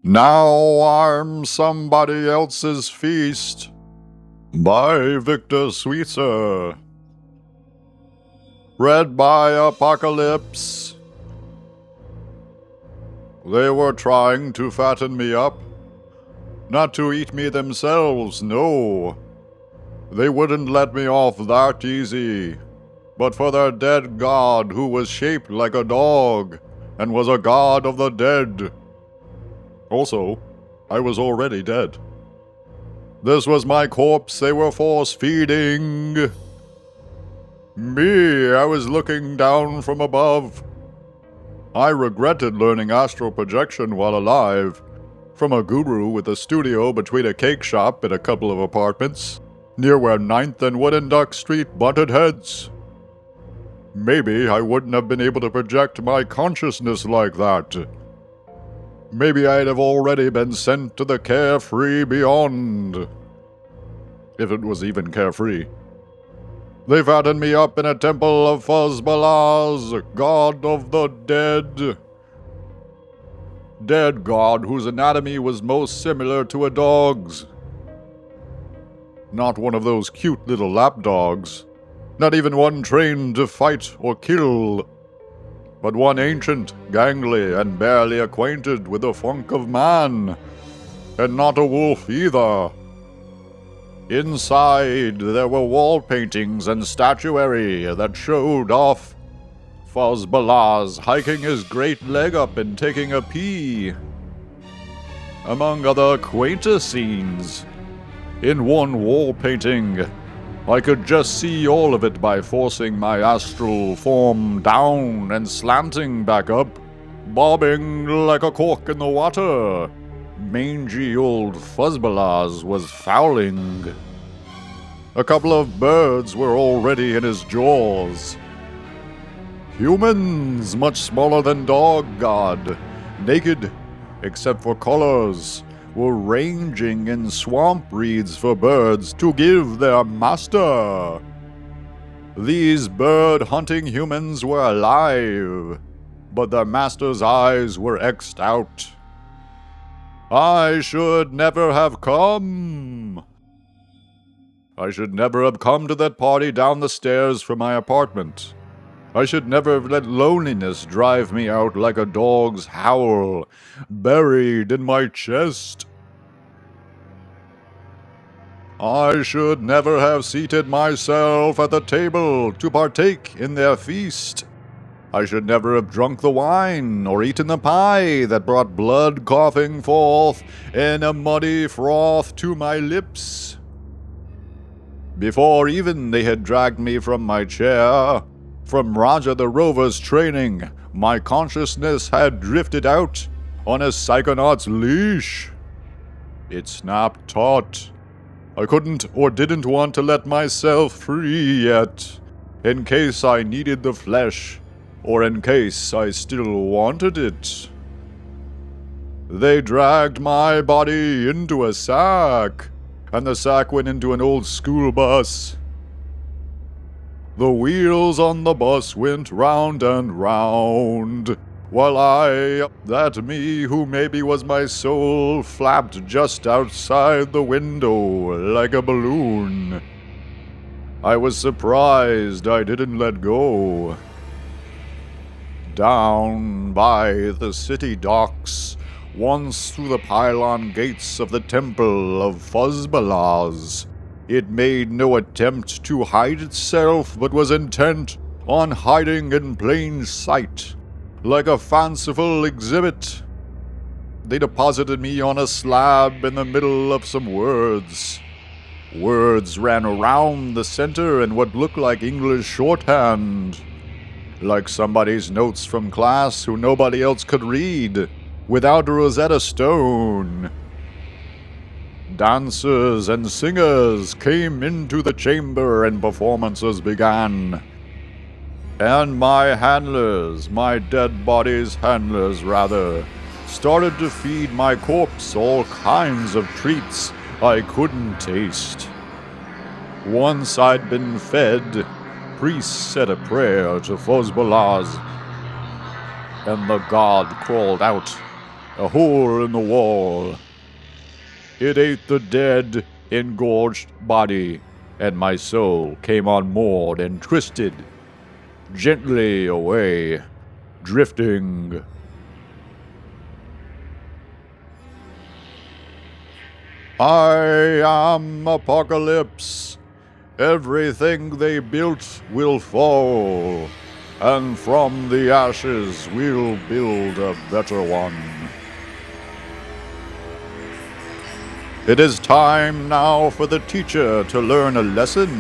Now I'm Somebody Else's Feast by Victor Sweetser. Read by Apocalypse. They were trying to fatten me up. Not to eat me themselves, no. They wouldn't let me off that easy. But for their dead god who was shaped like a dog and was a god of the dead. Also, I was already dead. This was my corpse they were force-feeding. Me, I was looking down from above. I regretted learning astral projection while alive, from a guru with a studio between a cake shop and a couple of apartments, near where 9th and Wooden Duck Street butted heads. Maybe I wouldn't have been able to project my consciousness like that. Maybe I'd have already been sent to the carefree beyond. If it was even carefree. They fattened me up in a temple of Fuzzbalaz, god of the dead. Dead god whose anatomy was most similar to a dog's. Not one of those cute little lapdogs. Not even one trained to fight or kill. But one ancient, gangly, and barely acquainted with the funk of man. And not a wolf either. Inside, there were wall paintings and statuary that showed off Fuzzbalaz hiking his great leg up and taking a pee. Among other quainter scenes. In one wall painting, I could just see all of it by forcing my astral form down and slanting back up, bobbing like a cork in the water. Mangy old Fuzzbalaz was fouling. A couple of birds were already in his jaws. Humans, much smaller than Dog God, naked except for collars, were ranging in swamp reeds for birds to give their master. These bird-hunting humans were alive, but their master's eyes were X'd out. I should never have come. I should never have come to that party down the stairs from my apartment. I should never have let loneliness drive me out like a dog's howl, buried in my chest. I should never have seated myself at the table to partake in their feast. I should never have drunk the wine or eaten the pie that brought blood coughing forth in a muddy froth to my lips. Before even they had dragged me from my chair, from Roger the Rover's training, my consciousness had drifted out on a psychonaut's leash. It snapped taut. I couldn't or didn't want to let myself free yet, in case I needed the flesh, or in case I still wanted it. They dragged my body into a sack, and the sack went into an old school bus. The wheels on the bus went round and round, while I, that me who maybe was my soul, flapped just outside the window like a balloon. I was surprised I didn't let go. Down by the city docks, once through the pylon gates of the temple of Fuzzbalaz, it made no attempt to hide itself, but was intent on hiding in plain sight, like a fanciful exhibit. They deposited me on a slab in the middle of some words. Words ran around the center in what looked like English shorthand, like somebody's notes from class who nobody else could read, without a Rosetta Stone. Dancers and singers came into the chamber and performances began. And my handlers, my dead body's handlers rather, started to feed my corpse all kinds of treats I couldn't taste. Once I'd been fed, priests said a prayer to Fuzzbalaz, and the god crawled out a hole in the wall. It ate the dead, engorged body, and my soul came unmoored and twisted gently away, drifting. I am Apocalypse. Everything they built will fall, and from the ashes we'll build a better one. It is time now for the teacher to learn a lesson.